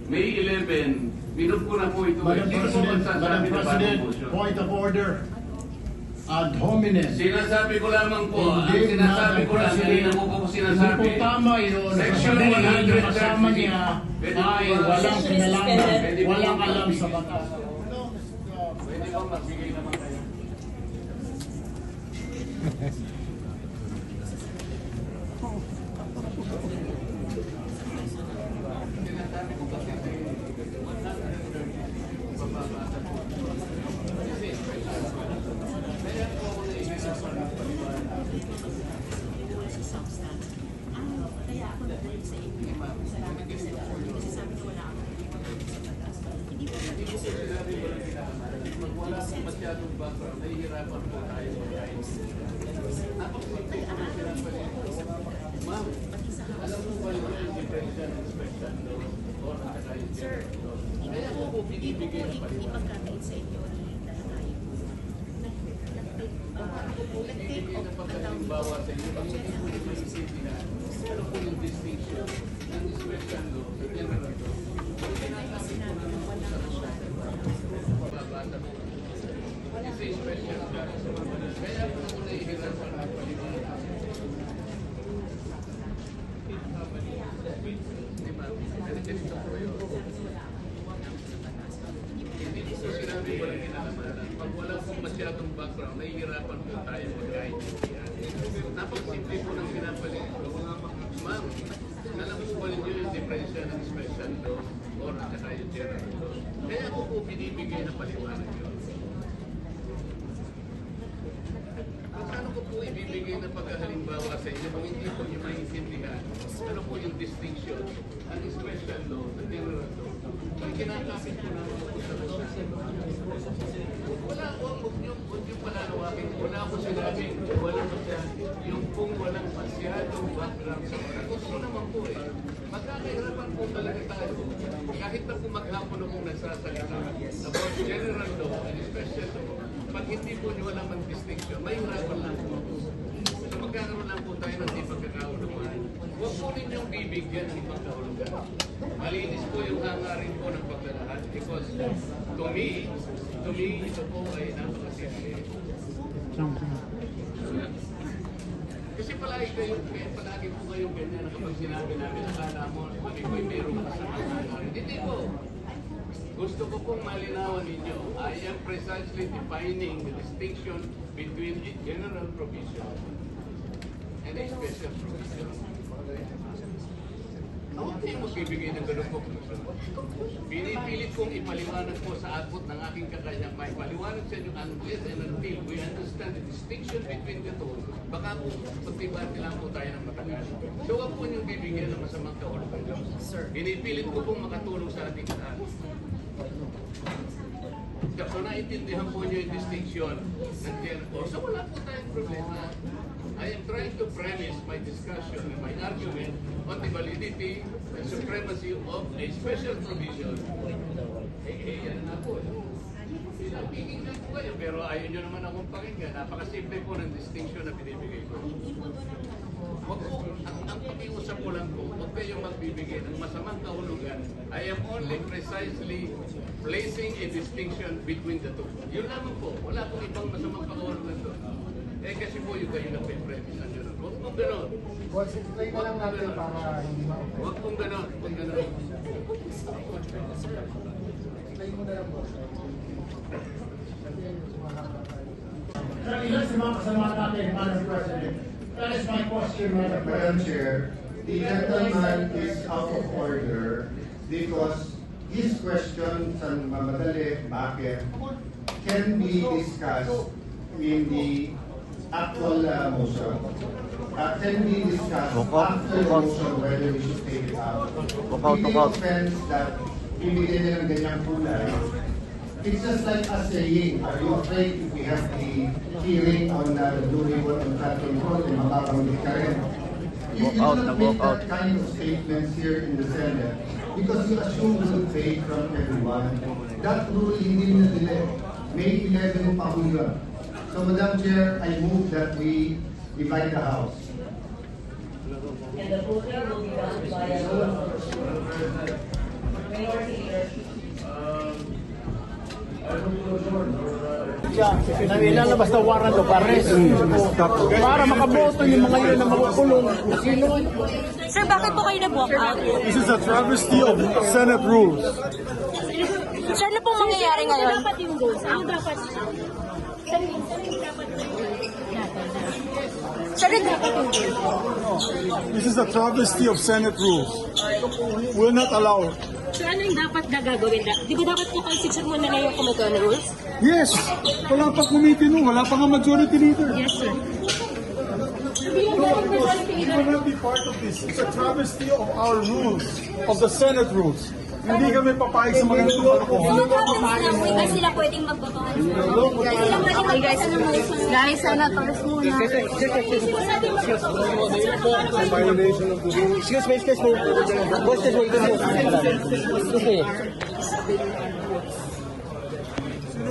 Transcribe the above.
May 11, minove ko na po ito. Madam Sino po President, magsasabi na bagong motion? point of order. Ad hominem. Sinasabi ko lamang po, ang Hindi, sinasabi ko lang, kanina po po sinasabi. Hindi po tama yun. Section Dahil 130. yung kasama niya ay walang kinalaman, walang alam sa batas. Pwede ba magbigay naman kayo? Sinasabi ko kasi Kaya ako nagdalit sa inyo. Salamat din sa inyo. Kasi sabi ko wala ako. Hindi po Hindi ko sinabi ko lang kinakaman. Pag wala akong masyadong background, nahihirapan po tayo. Ako po ito yung pinapalito. Ma'am, alam mo ba yung differential inspection or nakakain? Sir, Kaya ako po binibigay ng paliwanag. ipagkakait sa inyo ni Dahanay. Ako po binibigay ng pagkalimbawa sa inyo. Pag hindi po yung maisintindihan, ano po yung distinction ng inspection law sa general law? Kung kinakasin po naman po sa babasa po. Kasi special class. Kaya po ako nahihirapan ng paliwanag. Di ba? Ganito po yun. Hindi ko sinabi ko lang kinakamalan. Pag wala pong masyadong background, nahihirapan po tayo magkaintindihan. Napakasimple po ng pinapalit ko. Ma'am, alam mo ba ninyo yung differential ng special law or at saka yung general law? Kaya ako po binibigay ng paliwanag yun. Paano ko po ibibigay ng pagkahalimbawa sa inyo kung hindi po nyo maintindihan ano po yung distinction ang special law sa general law? Ang kinakapit po naman po sa wala ko, huwag nyo palalawakin. Wala ko sinabing walang masyadong yung kung walang masyadong background sa mga. Gusto naman po eh. Magkakahirapan po talaga tayo. Kahit na po maghapon akong nagsasalita about general law and special law, pag hindi po nyo alam ang distinction, may hirapan lang po. So magkakaroon lang po tayo ng di pagkakaulugan. Huwag po ninyong bibigyan ng ibang kahulugan. Malinis po yung hangarin po ng paglalahad because to me, ito po ay napakasimple. Kasi palagi po kayong ganyan na kapag sinabi namin, akala mo, kami ko'y mayroong kasamang hangarin. Hindi po. Gusto ko pong malinawan ninyo, I am precisely defining the distinction between a general provision and a special provision. Huwag kayong magbibigay ng ganun po. Pinipilit kong ipaliwanag po sa abot ng aking kakayang may paliwanag sa inyo unless and until we understand the distinction between the two. Baka po, pagtibati lang po tayo ng matagal. So huwag po niyong bibigyan ng masamang kahulugan. Pinipilit ko pong makatulong sa ating lahat. So naintindihan po niyo yung distinction ng general. So wala po tayong problema. I am trying to premise my discussion and my argument on the validity and supremacy of a special provision. Yan na po. Pinapiging lang po kayo, pero ayaw nyo naman akong pakinggan. Napakasimple po ng distinction na binibigay ko. Wag po, ang pakiusap ko lang po, huwag kayong magbibigay ng masamang kahulugan. I am only precisely placing a distinction between the two. Yun lamang po. Wala pong ibang masamang kahulugan doon. Eh kasi po yung kayo na premise ang gano'n. Huwag pong gano'n. Boss, explain ka lang natin para hindi ma-offend. Huwag pong gano'n. Huwag pong gano'n. Explain mo na lang, boss. Sir, ilan sa mga kasama natin, Madam President? That is my question, Madam Madam President. Chair, the gentleman is out of order because his question sa mamadali, bakit, can be discussed in the actual motion. Can be discussed after the motion whether we should take it out. Hindi offense that bibigyan niya ng ganyang kulay. It's just like us saying, are you afraid if we have the hearing on the Blue Ribbon on Platform Road and makapanggit ka rin? You cannot make that kind of statements here in the Senate because you assume good faith from everyone. That rule hindi na delay. May 11 pa po yun. So Madam Chair, I move that we divide the House. And the voting will be done by a roll call. Na ilalabas na warrant of arrest para makaboto yung mga yun na makukulong. Sir, bakit po kayo nag-walk out? This is a travesty of Senate rules. Sir, ano pong mangyayari ngayon? Dapat yung goals. Ano dapat? Sir, dapat yung goals. This is a travesty of Senate rules. Will not allow it. So ano yung dapat na gagawin? Di ba dapat po consider muna na yung committee on rules? Yes, wala pa committee nun, wala pa nga majority leader. Yes, sir. We will not be part of this. It's a travesty of our rules, of the Senate rules. Hindi kami papayag sa mga ganitong kalokohan. Hindi sila pwedeng magbotohan. Sila pwedeng mag-guys. Guys, senators muna. Violation of the rule. Excuse me. Boss, just wait a minute. Excuse me.